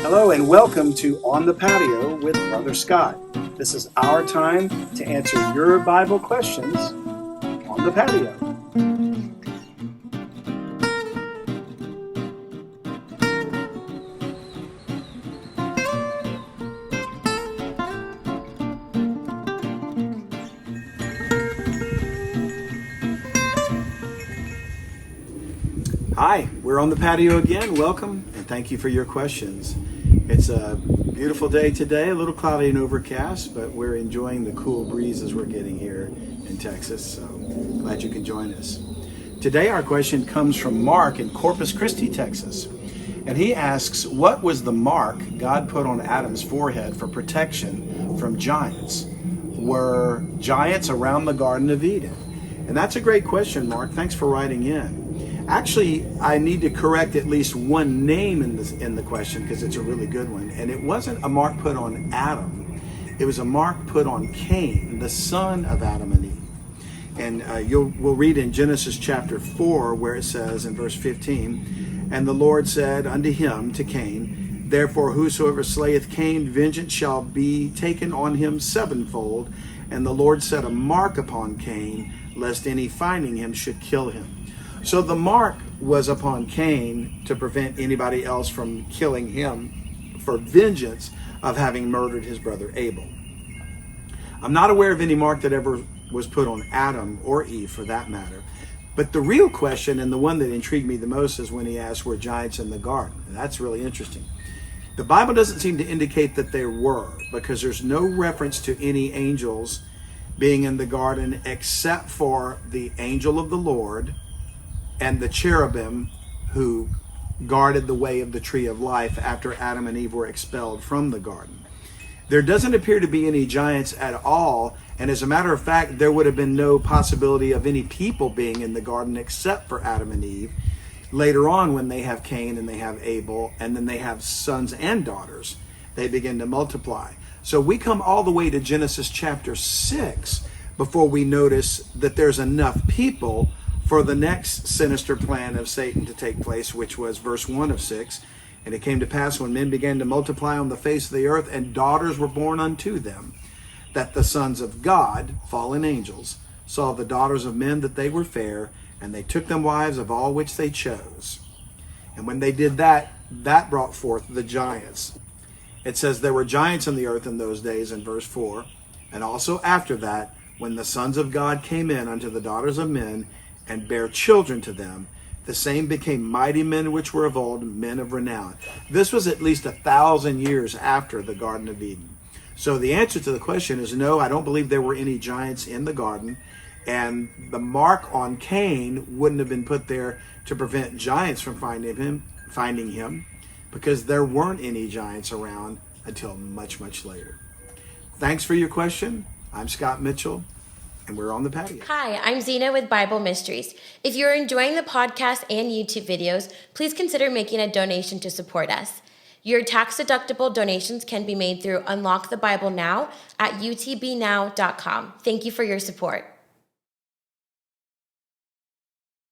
Hello and welcome to On the Patio with Brother Scott. This is our time to answer your Bible questions on the patio. Hi, we're on the patio again. Welcome and thank you for your questions. It's a beautiful day today, a little cloudy and overcast, but we're enjoying the cool breezes we're getting here in Texas, so glad you can join us. Today our question comes from Mark in Corpus Christi, Texas, and he asks, what was the mark God put on Adam's forehead for protection from giants? Were giants around the Garden of Eden? And that's a great question, Mark. Thanks for writing in. Actually, I need to correct at least one name in the question because it's a really good one. And it wasn't a mark put on Adam. It was a mark put on Cain, the son of Adam and Eve. And we'll read in Genesis chapter 4 where it says in verse 15, "And the Lord said unto him," to Cain, "Therefore whosoever slayeth Cain, vengeance shall be taken on him sevenfold. And the Lord set a mark upon Cain, lest any finding him should kill him." So the mark was upon Cain to prevent anybody else from killing him for vengeance of having murdered his brother Abel. I'm not aware of any mark that ever was put on Adam or Eve for that matter. But the real question, and the one that intrigued me the most, is when he asked, were giants in the garden? And that's really interesting. The Bible doesn't seem to indicate that there were, because there's no reference to any angels being in the garden except for the angel of the Lord and the cherubim who guarded the way of the tree of life after Adam and Eve were expelled from the garden. There doesn't appear to be any giants at all, and as a matter of fact, there would have been no possibility of any people being in the garden except for Adam and Eve. Later on, when they have Cain and they have Abel, and then they have sons and daughters, they begin to multiply. So we come all the way to Genesis chapter 6 before we notice that there's enough people for the next sinister plan of Satan to take place, which was verse 1 of 6. "And it came to pass when men began to multiply on the face of the earth, and daughters were born unto them, that the sons of God," fallen angels, "saw the daughters of men that they were fair, and they took them wives of all which they chose. And when they did that, that brought forth the giants." It says there were giants in the earth in those days in verse 4. "And also after that, when the sons of God came in unto the daughters of men, and bare children to them, the same became mighty men which were of old, men of renown." This was at least 1,000 years after the Garden of Eden. So the answer to the question is no, I don't believe there were any giants in the garden, and the mark on Cain wouldn't have been put there to prevent giants from finding him, because there weren't any giants around until much, much later. Thanks for your question. I'm Scott Mitchell, and we're on the patio. Hi, I'm Xena with Bible Mysteries. If you're enjoying the podcast and YouTube videos, please consider making a donation to support us. Your tax-deductible donations can be made through Unlock the Bible Now at utbnow.com. Thank you for your support.